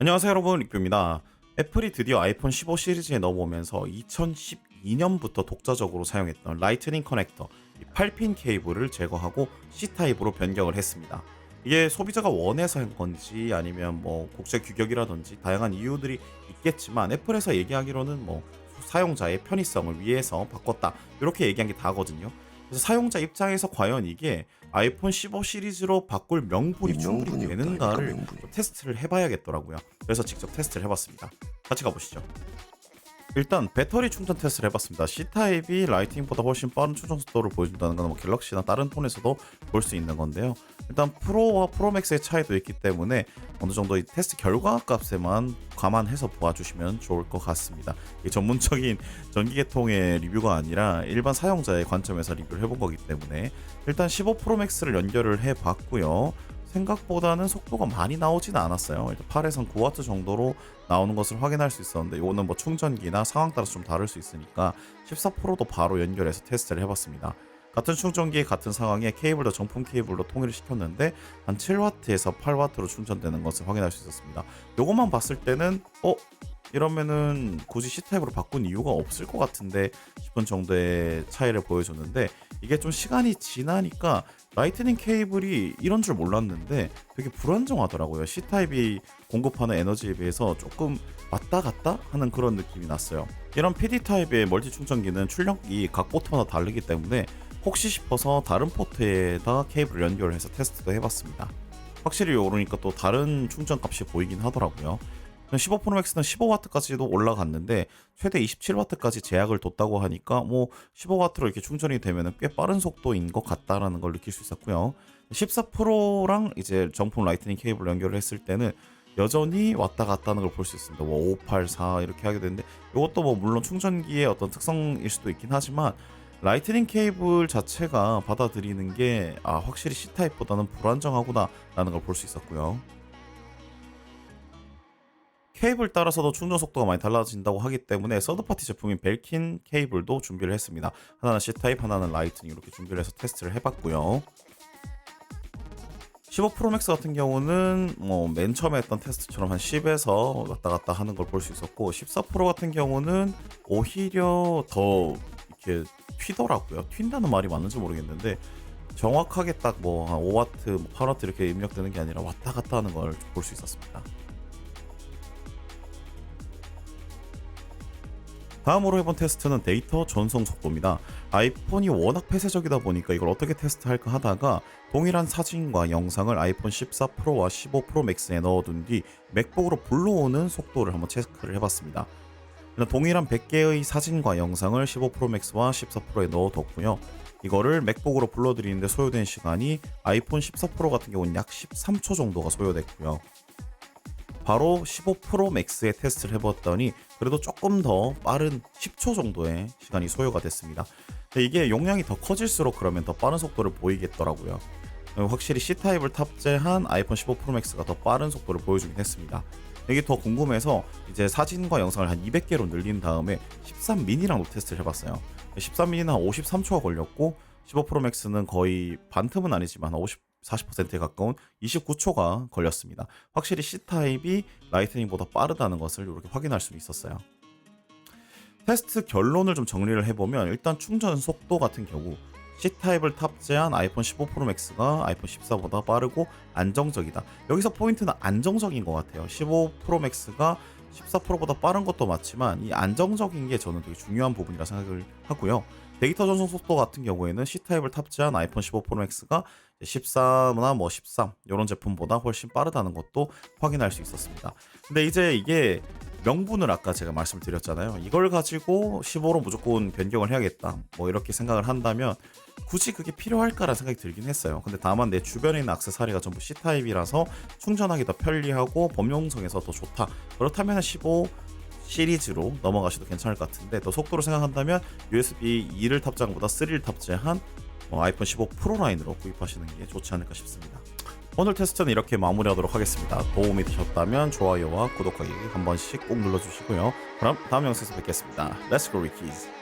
안녕하세요 여러분, 릭뷰입니다. 애플이 드디어 아이폰 15 시리즈에 넘어오면서 2012년부터 독자적으로 사용했던 라이트닝 커넥터 8핀 케이블을 제거하고 C타입으로 변경을 했습니다. 이게 소비자가 원해서 한 건지 아니면 뭐 국제 규격이라든지 다양한 이유들이 있겠지만, 애플에서 얘기하기로는 뭐 사용자의 편의성을 위해서 바꿨다 이렇게 얘기한 게 다거든요. 그래서 사용자 입장에서 과연 이게 아이폰 15 시리즈로 바꿀 명분이 충분히 되는가를 테스트를 해봐야겠더라고요. 그래서 직접 테스트를 해봤습니다. 같이 가보시죠. 일단 배터리 충전 테스트를 해봤습니다. C타입이 라이트닝보다 훨씬 빠른 충전 속도를 보여준다는 건 뭐 갤럭시나 다른 폰에서도 볼 수 있는 건데요. 일단 프로와 프로맥스의 차이도 있기 때문에 어느 정도 이 테스트 결과 값에만 감안해서 보아주시면 좋을 것 같습니다. 이게 전문적인 전기계통의 리뷰가 아니라 일반 사용자의 관점에서 리뷰를 해본 거기 때문에 일단 15 프로맥스를 연결을 해봤고요. 생각보다는 속도가 많이 나오진 않았어요. 일단 8에선 9W 정도로 나오는 것을 확인할 수 있었는데, 이거는 뭐 충전기나 상황 따라서 좀 다를 수 있으니까 14 프로도 바로 연결해서 테스트를 해봤습니다. 같은 충전기에 같은 상황에 케이블도 정품 케이블로 통일을 시켰는데 한 7W에서 8W로 충전되는 것을 확인할 수 있었습니다. 요것만 봤을 때는 이러면은 굳이 C타입으로 바꾼 이유가 없을 것 같은데 싶은 정도의 차이를 보여줬는데, 이게 좀 시간이 지나니까 라이트닝 케이블이 이런 줄 몰랐는데 되게 불안정하더라고요. C타입이 공급하는 에너지에 비해서 조금 왔다 갔다 하는 그런 느낌이 났어요. 이런 PD타입의 멀티 충전기는 출력이 각 포트마다 다르기 때문에 혹시 싶어서 다른 포트에다 케이블을 연결해서 테스트도 해봤습니다. 확실히 오르니까 또 다른 충전값이 보이긴 하더라고요. 15 프로맥스는 15W까지도 올라갔는데 최대 27W까지 제약을 뒀다고 하니까 뭐 15W로 이렇게 충전이 되면 꽤 빠른 속도인 것 같다라는 걸 느낄 수 있었고요. 14 프로랑 이제 정품 라이트닝 케이블 연결을 했을 때는 여전히 왔다 갔다 하는 걸 볼 수 있습니다. 뭐 5, 8, 4 이렇게 하게 되는데, 이것도 뭐 물론 충전기의 어떤 특성일 수도 있긴 하지만 라이트닝 케이블 자체가 받아들이는 게 확실히 C타입보다는 불안정하구나라는 걸 볼 수 있었고요. 케이블 따라서도 충전 속도가 많이 달라진다고 하기 때문에 서드파티 제품인 벨킨 케이블도 준비를 했습니다. 하나는 C타입, 하나는 라이트닝 이렇게 준비를 해서 테스트를 해봤고요. 15 프로맥스 같은 경우는 뭐 맨 처음에 했던 테스트처럼 한 10에서 왔다 갔다 하는 걸 볼 수 있었고, 14 프로 같은 경우는 오히려 더 이렇게 튀더라고요. 튄다는 말이 맞는지 모르겠는데 정확하게 딱 뭐 한 5W, 8W 이렇게 입력되는 게 아니라 왔다 갔다 하는 걸 볼 수 있었습니다. 다음으로 해본 테스트는 데이터 전송 속도입니다. 아이폰이 워낙 폐쇄적이다 보니까 이걸 어떻게 테스트할까 하다가 동일한 사진과 영상을 아이폰 14 프로와 15 프로 맥스에 넣어둔 뒤 맥북으로 불러오는 속도를 한번 체크를 해봤습니다. 동일한 100개의 사진과 영상을 15 프로 맥스와 14 프로에 넣어뒀고요. 이거를 맥북으로 불러들이는데 소요된 시간이 아이폰 14 프로 같은 경우는 약 13초 정도가 소요됐고요. 바로 15 프로 맥스에 테스트를 해봤더니 그래도 조금 더 빠른 10초 정도의 시간이 소요가 됐습니다. 근데 이게 용량이 더 커질수록 그러면 더 빠른 속도를 보이겠더라고요. 확실히 C타입을 탑재한 아이폰 15 프로 맥스가 더 빠른 속도를 보여주긴 했습니다. 이게 더 궁금해서 이제 사진과 영상을 한 200개로 늘린 다음에 13 미니랑도 테스트를 해봤어요. 13 미니는 한 53초가 걸렸고 15 프로 맥스는 거의 반틈은 아니지만 한 40%에 가까운 29초가 걸렸습니다. 확실히 C타입이 라이트닝보다 빠르다는 것을 이렇게 확인할 수 있었어요. 테스트 결론을 좀 정리를 해보면, 일단 충전 속도 같은 경우 C타입을 탑재한 아이폰 15 프로 맥스가 아이폰 14보다 빠르고 안정적이다. 여기서 포인트는 안정적인 것 같아요. 15 프로 맥스가 14 프로보다 빠른 것도 맞지만 이 안정적인 게 저는 되게 중요한 부분이라 생각을 하고요. 데이터 전송 속도 같은 경우에는 C타입을 탑재한 아이폰 15 프로 맥스가 14나 뭐 13 이런 제품보다 훨씬 빠르다는 것도 확인할 수 있었습니다. 근데 이제 이게 명분을 아까 제가 말씀을 드렸잖아요. 이걸 가지고 15로 무조건 변경을 해야겠다 뭐 이렇게 생각을 한다면 굳이 그게 필요할까라는 생각이 들긴 했어요. 근데 다만 내 주변에 있는 액세서리가 전부 C타입이라서 충전하기 더 편리하고 범용성에서 더 좋다, 그렇다면 15 시리즈로 넘어가셔도 괜찮을 것 같은데, 더 속도를 생각한다면 USB 2를 탑재한 것보다 3를 탑재한 아이폰 15 프로 라인으로 구입하시는 게 좋지 않을까 싶습니다. 오늘 테스트는 이렇게 마무리하도록 하겠습니다. 도움이 되셨다면 좋아요와 구독하기 한 번씩 꼭 눌러주시고요. 그럼 다음 영상에서 뵙겠습니다. Let's go Rickies!